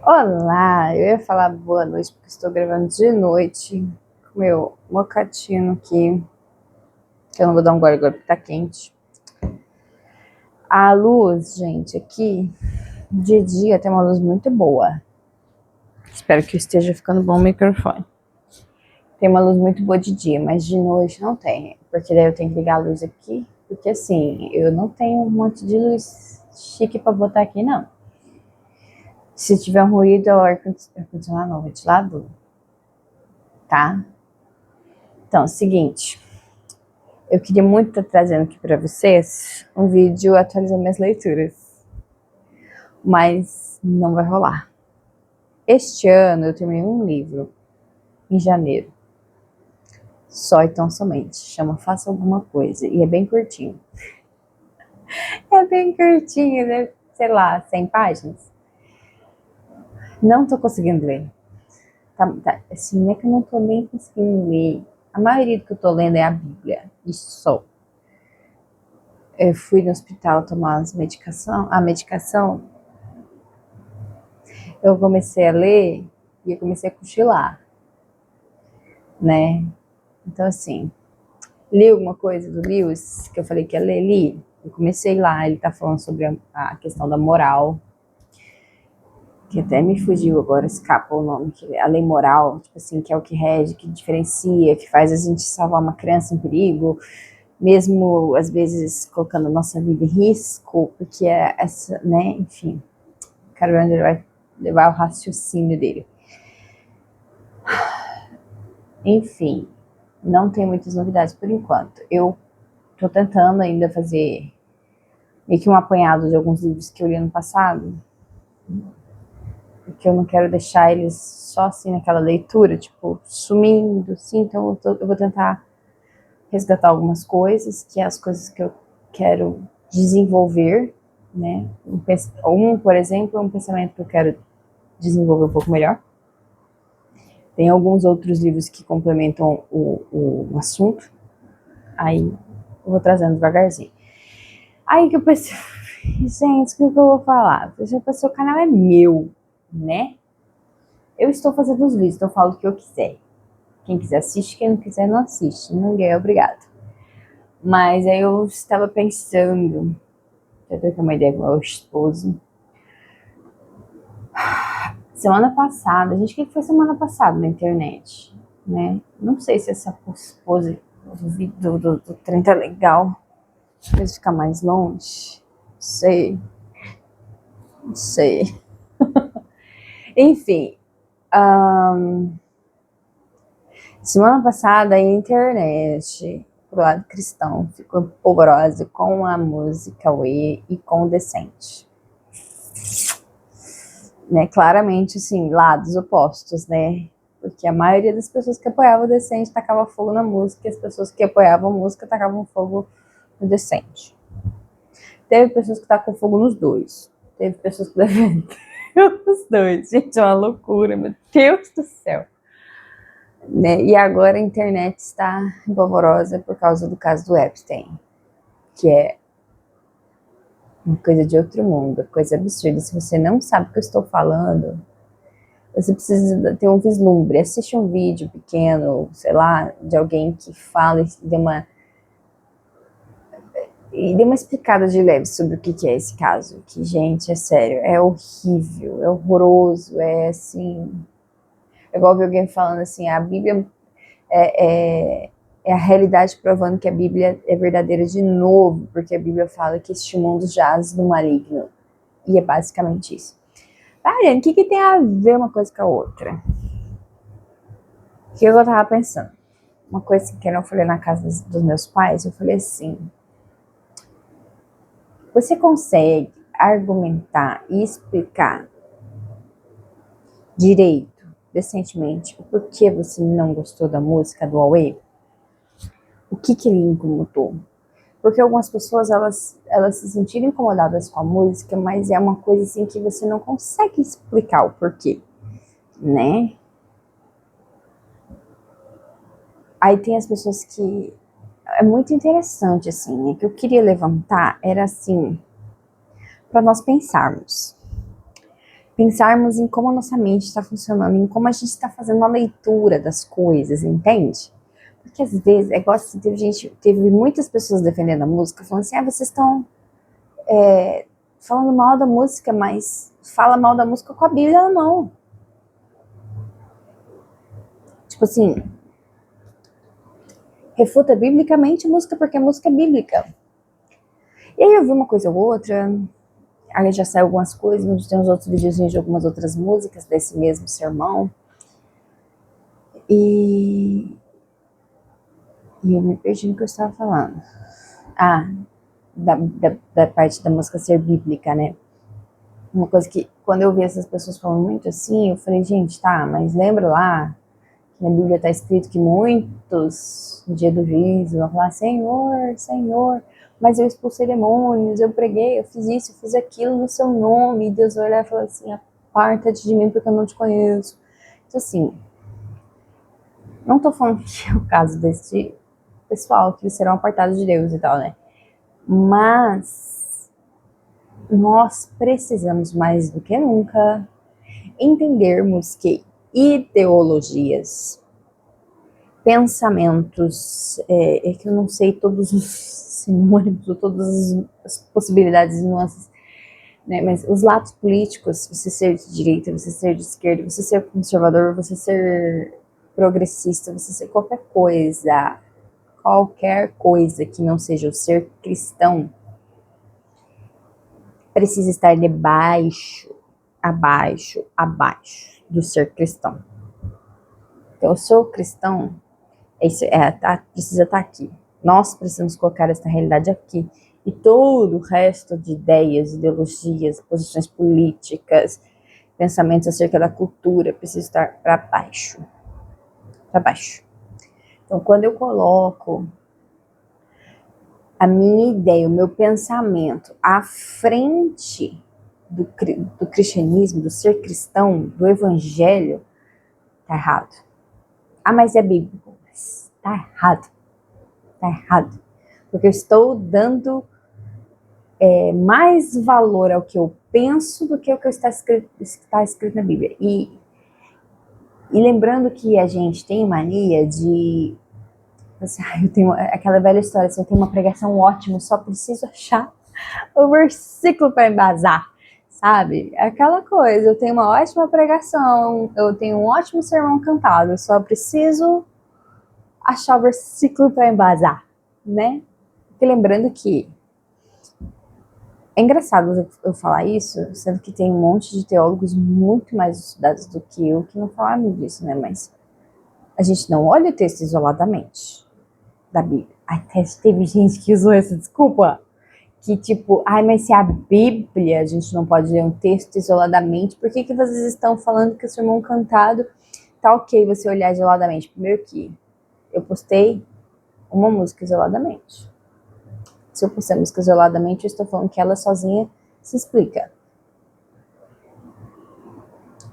Olá, eu ia falar boa noite porque estou gravando de noite com meu mocatino aqui, que eu não vou dar um gole agora porque tá quente. A luz, gente, aqui de dia tem uma luz muito boa. Espero que esteja ficando bom o microfone. Tem uma luz muito boa de dia, mas de noite não tem, porque daí eu tenho que ligar a luz aqui, porque assim, eu não tenho um monte de luz chique pra botar aqui, não. Se tiver um ruído, é o ar-condicionado não, ventilador, tá? Então, seguinte, eu queria muito estar trazendo aqui para vocês um vídeo atualizando minhas leituras, mas não vai rolar. Este ano eu terminei um livro, em janeiro, só e tão somente, chama Faça Alguma Coisa, e é bem curtinho. É bem curtinho, né? Sei lá, 100 páginas. Não tô conseguindo ler. Assim, não é que eu não tô nem conseguindo ler. A maioria do que eu tô lendo é a Bíblia, e só. Eu fui no hospital tomar a medicação, eu comecei a ler e eu comecei a cochilar, né? Então, assim, li alguma coisa do Lewis, que eu falei que ia ler, li. Eu comecei lá, ele tá falando sobre a questão da moral, que até me fugiu agora, escapa o nome, que é a lei moral, tipo assim, que é o que rege, que diferencia, que faz a gente salvar uma criança em perigo, mesmo às vezes colocando a nossa vida em risco, porque é essa, né, enfim, o cara vai levar o raciocínio dele. Enfim, não tem muitas novidades por enquanto. Eu tô tentando ainda fazer meio que um apanhado de alguns livros que eu li ano passado, porque eu não quero deixar eles só assim naquela leitura, tipo, sumindo, assim, então eu vou tentar resgatar algumas coisas, que é as coisas que eu quero desenvolver, né? Por exemplo, é um pensamento que eu quero desenvolver um pouco melhor. Tem alguns outros livros que complementam o assunto, aí eu vou trazendo devagarzinho. Aí que eu pensei, gente, o que eu vou falar? Eu pensei, o canal é meu, né? Eu estou fazendo os vídeos, então eu falo o que eu quiser. Quem quiser assiste, quem não quiser não assiste. Ninguém é obrigado. Mas aí eu estava pensando, já troquei uma ideia com o meu esposo. Semana passada, gente, o que foi semana passada na internet? Né? Não sei se essa pose do trem tá legal. Pra ficar mais longe. Não sei. Não sei. Enfim, semana passada a internet, pro lado cristão, ficou polvorosa com a música Way e com o Decente. Né? Claramente, assim, lados opostos, né? Porque a maioria das pessoas que apoiavam o Decente tacava fogo na música, e as pessoas que apoiavam a música tacavam fogo no Decente. Teve pessoas que tacam fogo nos dois. Teve pessoas que defenderam os dois. Gente, é uma loucura, meu Deus do céu. Né? E agora a internet está empolvorosa por causa do caso do Epstein, que é uma coisa de outro mundo, coisa absurda. Se você não sabe o que eu estou falando, você precisa ter um vislumbre. Assiste um vídeo pequeno, sei lá, de alguém que fala e dê uma explicada de leve sobre o que é esse caso. Que, gente, é sério, é horrível, é horroroso, é assim. É igual ver alguém falando assim, a Bíblia é a realidade provando que a Bíblia é verdadeira de novo, porque a Bíblia fala que este mundo jaz no maligno. E é basicamente isso. Tá, gente, o que tem a ver uma coisa com a outra? O que eu tava pensando? Uma coisa que eu falei na casa dos meus pais, eu falei assim, você consegue argumentar e explicar direito, decentemente, o porquê você não gostou da música do Huawei? O que ele incomodou? Porque algumas pessoas, elas se sentiram incomodadas com a música, mas é uma coisa assim que você não consegue explicar o porquê, né? Aí tem as pessoas que... É muito interessante, assim, né? Que eu queria levantar era assim, para nós pensarmos. pensarmos em como a nossa mente está funcionando, em como a gente está fazendo a leitura das coisas, entende? Porque às vezes, é igual assim, teve muitas pessoas defendendo a música, falando assim, vocês estão falando mal da música, mas fala mal da música com a Bíblia na mão. Tipo assim, refuta biblicamente a música porque a música é bíblica. E aí eu vi uma coisa ou outra, aí já saiu algumas coisas, tem uns outros videozinhos de algumas outras músicas desse mesmo sermão. E eu me perdi no que eu estava falando. Da parte da música ser bíblica, né? Uma coisa que, quando eu vi essas pessoas falando muito assim, eu falei, gente, tá, mas lembra lá que na Bíblia está escrito que muitos, no dia do juízo, vão falar, Senhor, Senhor, mas eu expulsei demônios, eu preguei, eu fiz isso, eu fiz aquilo no seu nome, e Deus vai olhar e falar assim, aparta-te de mim porque eu não te conheço. Então assim, não tô falando que é o caso desse pessoal, que eles serão apartados de Deus e tal, né? Mas nós precisamos mais do que nunca entendermos que ideologias, pensamentos, que eu não sei todos os sinônimos ou todas as possibilidades e nuances, né, mas os lados políticos, você ser de direita, você ser de esquerda, você ser conservador, você ser progressista, você ser qualquer coisa que não seja o ser cristão, precisa estar abaixo do ser cristão. Então, eu sou cristão, precisa estar aqui. Nós precisamos colocar essa realidade aqui. E todo o resto de ideias, ideologias, posições políticas, pensamentos acerca da cultura, precisa estar para baixo. Para baixo. Então, quando eu coloco a minha ideia, o meu pensamento à frente do cristianismo, do ser cristão, do evangelho, tá errado. Mas é bíblico. Mas tá errado. Tá errado. Porque eu estou dando mais valor ao que eu penso do que o que está escrito na Bíblia. E lembrando que a gente tem mania de... eu tenho aquela velha história, assim, eu tenho uma pregação ótima, só preciso achar o versículo para embasar, sabe? Aquela coisa, eu tenho uma ótima pregação, eu tenho um ótimo sermão cantado, só preciso achar o versículo para embasar, né? Porque lembrando que é engraçado eu falar isso, sendo que tem um monte de teólogos muito mais estudados do que eu que não falaram disso, né? Mas a gente não olha o texto isoladamente da Bíblia. Até teve gente que usou essa desculpa, que tipo, mas se a Bíblia, a gente não pode ler um texto isoladamente, por que vocês estão falando que o sermão cantado tá ok você olhar isoladamente? Primeiro que eu postei uma música isoladamente. Se eu postei a música isoladamente, eu estou falando que ela sozinha se explica,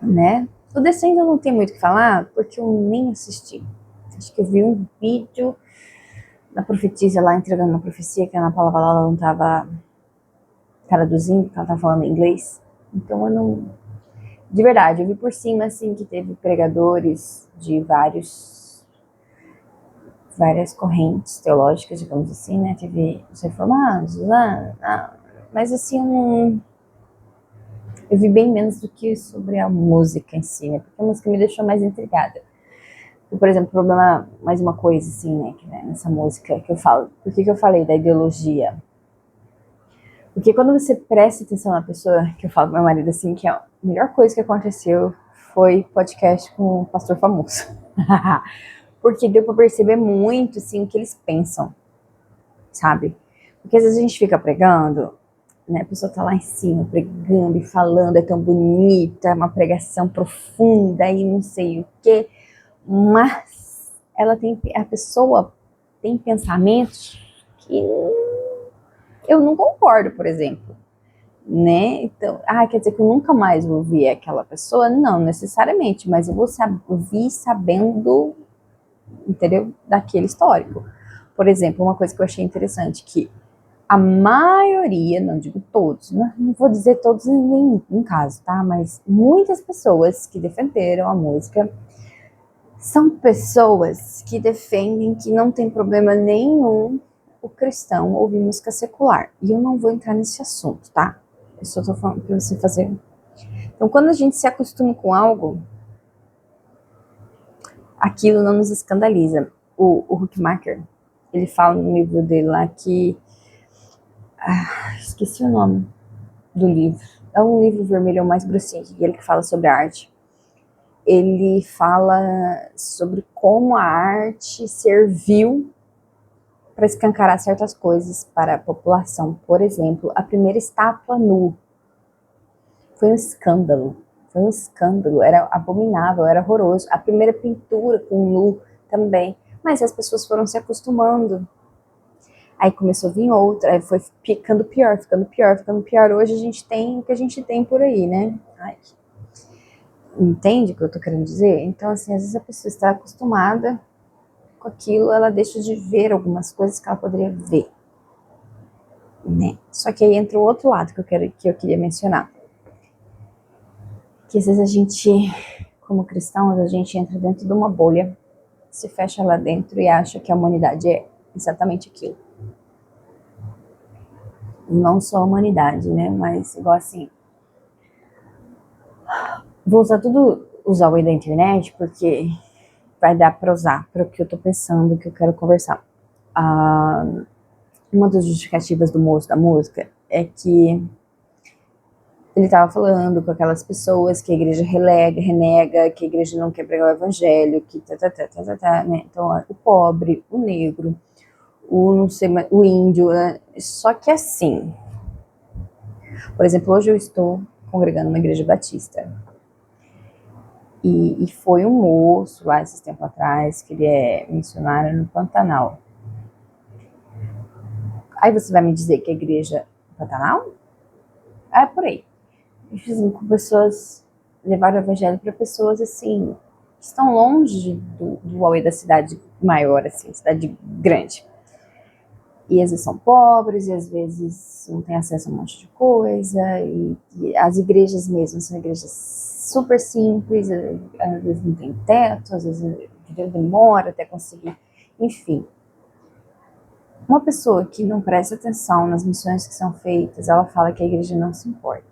né? O Descendo eu não tenho muito o que falar, porque eu nem assisti. Acho que eu vi um vídeo da profetisa lá entregando uma profecia que a Ana Paula Valala não estava traduzindo, porque ela estava falando em inglês. Então eu não... De verdade, eu vi por cima, assim, que teve pregadores de várias correntes teológicas, digamos assim, né? Teve os reformados, mas assim, eu vi bem menos do que sobre a música em si, né? Porque a música me deixou mais intrigada. Por exemplo, o problema, mais uma coisa assim, né, que, nessa música que eu falo, por que eu falei da ideologia? Porque quando você presta atenção na pessoa, que eu falo pro meu marido assim, que a melhor coisa que aconteceu foi podcast com um pastor famoso. Porque deu pra perceber muito, assim, o que eles pensam, sabe? Porque às vezes a gente fica pregando, né, a pessoa tá lá em cima, pregando e falando, é tão bonita, é uma pregação profunda e não sei o quê, mas a pessoa tem pensamentos que eu não concordo, por exemplo, né? Então, quer dizer que eu nunca mais vou ouvir aquela pessoa? Não, necessariamente, mas eu vou ouvir sabendo, entendeu? Daquele histórico. Por exemplo, uma coisa que eu achei interessante, que A maioria, não digo todos, não vou dizer todos em nenhum caso, tá? Mas muitas pessoas que defenderam a música são pessoas que defendem que não tem problema nenhum o cristão ouvir música secular. E eu não vou entrar nesse assunto, tá? Eu só tô falando pra você fazer. Então, quando a gente se acostuma com algo, aquilo não nos escandaliza. O Huckmacher, ele fala no livro dele lá que... esqueci o nome do livro. É um livro vermelho mais grossinho, e ele que fala sobre a arte. Ele fala sobre como a arte serviu para escancarar certas coisas para a população. Por exemplo, a primeira estátua nu foi um escândalo. Foi um escândalo, era abominável, era horroroso. A primeira pintura com nu também. Mas as pessoas foram se acostumando. Aí começou a vir outra, aí foi ficando pior, ficando pior, ficando pior. Hoje a gente tem o que a gente tem por aí, né? Ai, entende o que eu tô querendo dizer? Então, assim, às vezes a pessoa está acostumada com aquilo, ela deixa de ver algumas coisas que ela poderia ver, né? Só que aí entra o outro lado que eu queria mencionar. Que às vezes a gente, como cristãos, a gente entra dentro de uma bolha, se fecha lá dentro e acha que a humanidade é exatamente aquilo. Não só a humanidade, né? Mas igual assim, vou usar o da internet, porque vai dar para usar para o que eu tô pensando, que eu quero conversar. Uma das justificativas do moço da música é que ele estava falando com aquelas pessoas que a igreja renega, que a igreja não quer pregar o evangelho, que né? Então, o pobre, o negro, o não sei, o índio, né? Só que assim, por exemplo, hoje eu estou congregando numa igreja batista. E foi um moço lá esses tempos atrás, que ele é missionário no Pantanal. Aí você vai me dizer que a igreja Pantanal? É por aí. Eu fiz com pessoas, levaram o evangelho para pessoas assim, que estão longe do auê da cidade maior, assim, cidade grande. E às vezes são pobres, e às vezes não têm acesso a um monte de coisa, e as igrejas mesmo são igrejas super simples, às vezes não tem teto, às vezes demora até conseguir, enfim. Uma pessoa que não presta atenção nas missões que são feitas, ela fala que a igreja não se importa,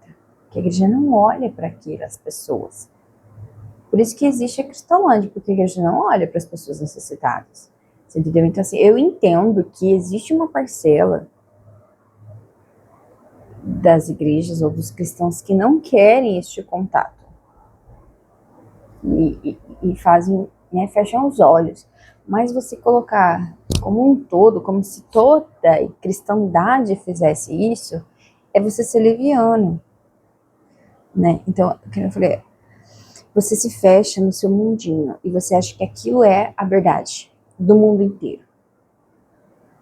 que a igreja não olha para aquelas pessoas. Por isso que existe a Cristolândia, porque a igreja não olha para as pessoas necessitadas. Você entendeu? Então, assim, eu entendo que existe uma parcela das igrejas ou dos cristãos que não querem este contato. E fazem, né, fecham os olhos. Mas você colocar como um todo, como se toda a cristandade fizesse isso, é você ser leviano, né? Então, como eu falei, você se fecha no seu mundinho e você acha que aquilo é a verdade do mundo inteiro,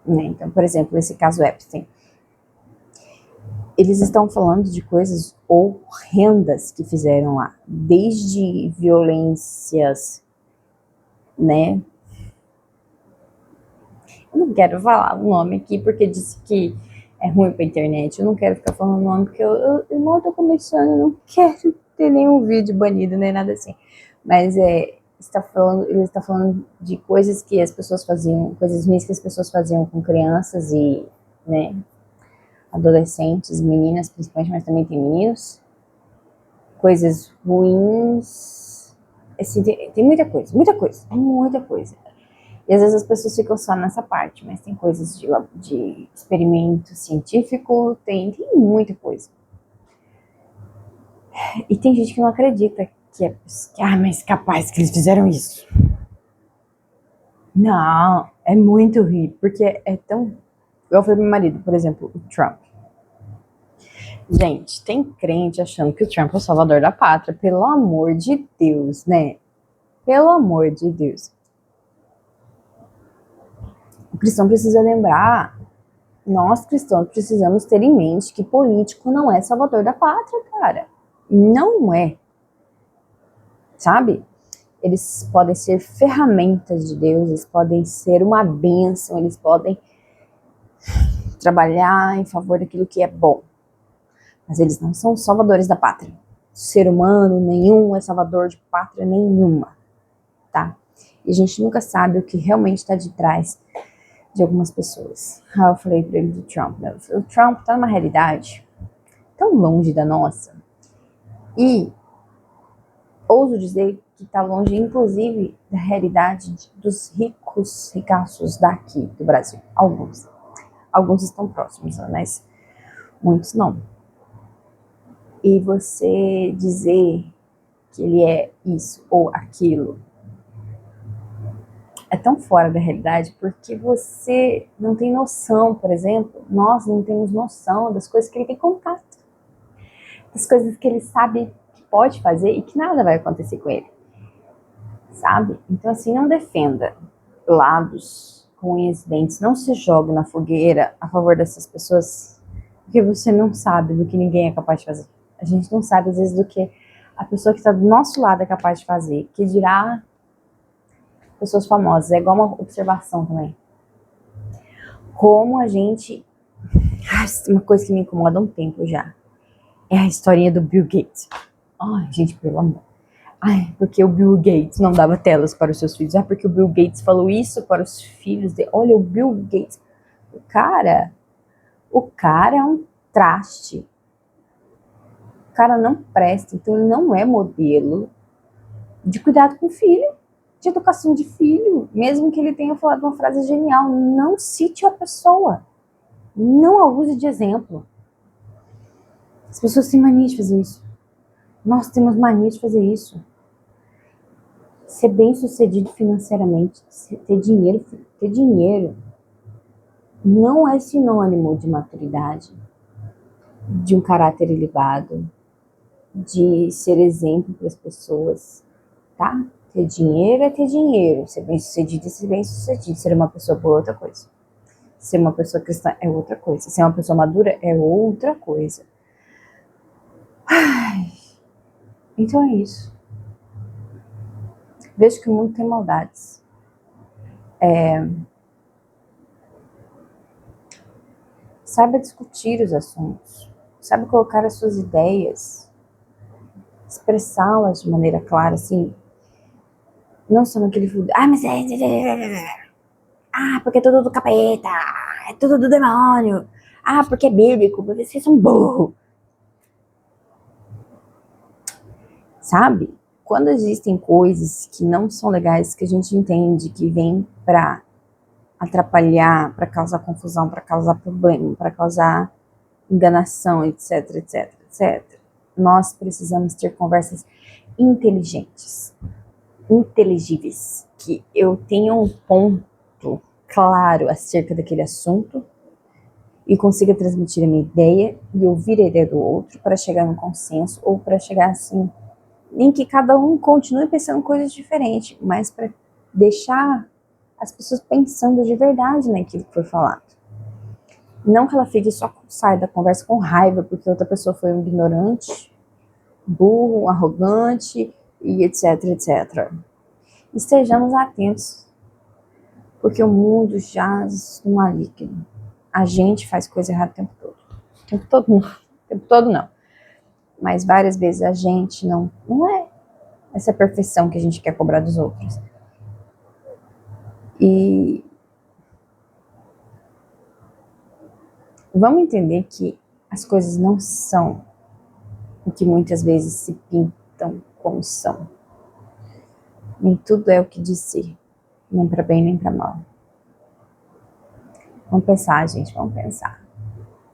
né? Então, por exemplo, nesse caso Epstein, eles estão falando de coisas horrendas que fizeram lá, desde violências, né? Eu não quero falar o nome aqui porque disse que é ruim pra internet. Eu não quero ficar falando o nome porque eu não tô começando, eu não quero ter nenhum vídeo banido, nem nada assim. Mas ele está falando de coisas que as pessoas faziam, coisas ruins que as pessoas faziam com crianças e, né, adolescentes, meninas principalmente, mas também tem meninos. Coisas ruins. Assim, tem muita coisa, muita coisa, muita coisa. E às vezes as pessoas ficam só nessa parte, mas tem coisas de experimento científico, tem muita coisa. E tem gente que não acredita mas capaz que eles fizeram isso. Não, é muito ruim, porque é tão... Eu falei pro meu marido, por exemplo, o Trump. Gente, tem crente achando que o Trump é o salvador da pátria, pelo amor de Deus, né? Pelo amor de Deus. O cristão precisa lembrar, nós cristãos precisamos ter em mente que político não é salvador da pátria, cara. Não é. Sabe? Eles podem ser ferramentas de Deus, eles podem ser uma bênção, eles podem trabalhar em favor daquilo que é bom. Mas eles não são salvadores da pátria. Ser humano nenhum é salvador de pátria nenhuma, tá? E a gente nunca sabe o que realmente está de trás de algumas pessoas. Eu falei para ele do Trump, né? O Trump está numa realidade tão longe da nossa e ouso dizer que está longe, inclusive, da realidade dos ricos, ricaços daqui do Brasil. Alguns estão próximos, mas muitos não. E você dizer que ele é isso ou aquilo é tão fora da realidade porque você não tem noção, por exemplo, nós não temos noção das coisas que ele tem contato, das coisas que ele sabe que pode fazer e que nada vai acontecer com ele, sabe? Então, assim, não defenda lados com unhas e dentes, não se jogue na fogueira a favor dessas pessoas, porque você não sabe do que ninguém é capaz de fazer. A gente não sabe, às vezes, do que a pessoa que está do nosso lado é capaz de fazer, que dirá pessoas famosas. É igual uma observação também. Como a gente... Uma coisa que me incomoda há um tempo já é a historinha do Bill Gates. Ai, gente, pelo amor. Ai, porque o Bill Gates não dava telas para os seus filhos. Ah, porque o Bill Gates falou isso para os filhos dele. Olha, o Bill Gates. O cara é um traste. O cara não presta, então ele não é modelo de cuidado com o filho, de educação de filho. Mesmo que ele tenha falado uma frase genial, não cite a pessoa. Não a use de exemplo. As pessoas têm mania de fazer isso. Nós temos mania de fazer isso. Ser bem sucedido financeiramente, ter dinheiro não é sinônimo de maturidade, de um caráter elevado, de ser exemplo para as pessoas, tá? Ter dinheiro é ter dinheiro, ser bem sucedido é ser bem sucedido, ser uma pessoa boa é outra coisa. Ser uma pessoa cristã é outra coisa, ser uma pessoa madura é outra coisa. Ai, então é isso. Vejo que o mundo tem maldades. Saiba discutir os assuntos. Saiba colocar as suas ideias. Expressá-las de maneira clara, assim. Não só naquele... mas porque é tudo do capeta. É tudo do demônio. Porque é bíblico. Porque vocês são burros. Sabe? Quando existem coisas que não são legais, que a gente entende que vem pra atrapalhar, para causar confusão, para causar problema, para causar enganação, etc, etc, etc. Nós precisamos ter conversas inteligentes, inteligíveis, que eu tenha um ponto claro acerca daquele assunto e consiga transmitir a minha ideia e ouvir a ideia do outro para chegar num consenso ou para chegar assim, em que cada um continue pensando coisas diferentes, mas para deixar as pessoas pensando de verdade naquilo que foi falado. Não que ela fique só saia da conversa com raiva porque outra pessoa foi um ignorante, burro, arrogante e etc, etc. Estejamos atentos, porque o mundo jaz no maligno. A gente faz coisa errada o tempo todo. O tempo todo não. Mas várias vezes a gente não é essa perfeição que a gente quer cobrar dos outros. E vamos entender que as coisas não são o que muitas vezes se pintam como são. Nem tudo é o que diz ser, nem para bem nem para mal. Vamos pensar, gente, vamos pensar.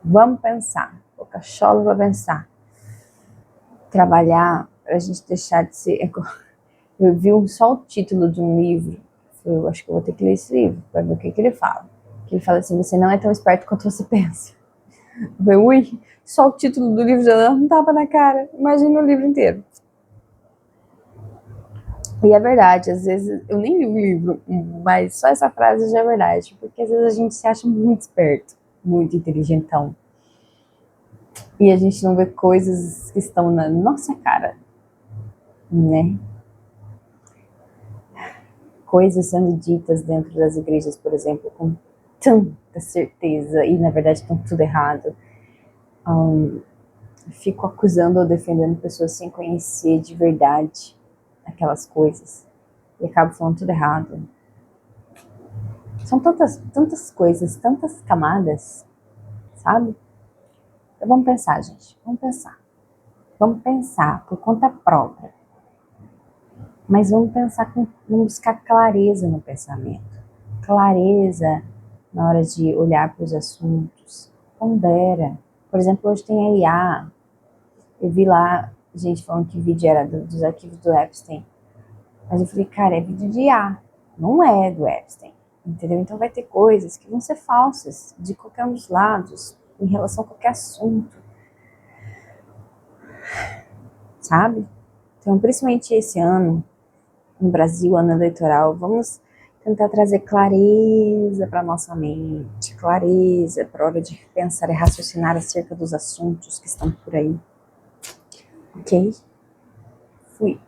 Vamos pensar, o cachorro vai pensar. Trabalhar para a gente deixar de ser... Eu vi só o título de um livro, eu acho que eu vou ter que ler esse livro para ver o que ele fala. Que ele fala assim, você não é tão esperto quanto você pensa. Eu falei, ui, só o título do livro já não tapa na cara, imagina o livro inteiro. E é verdade, às vezes, eu nem li o livro, mas só essa frase já é verdade, porque às vezes a gente se acha muito esperto, muito inteligentão, e a gente não vê coisas que estão na nossa cara, né? Coisas sendo ditas dentro das igrejas, por exemplo, com tanta certeza e na verdade estão tudo errado. Fico acusando ou defendendo pessoas sem conhecer de verdade aquelas coisas e acabo falando tudo errado. São tantas coisas, tantas camadas, sabe? Então vamos pensar, gente, vamos pensar. Vamos pensar por conta própria. Mas vamos buscar clareza no pensamento. Clareza na hora de olhar para os assuntos. Pondera. Por exemplo, hoje tem a IA. Eu vi lá gente falando que o vídeo era dos arquivos do Epstein. Mas eu falei, cara, é vídeo de IA. Não é do Epstein. Entendeu? Então vai ter coisas que vão ser falsas de qualquer um dos lados em relação a qualquer assunto. Sabe? Então, principalmente esse ano, no Brasil, ano eleitoral, vamos tentar trazer clareza para nossa mente, clareza para a hora de pensar e raciocinar acerca dos assuntos que estão por aí. Ok? Fui.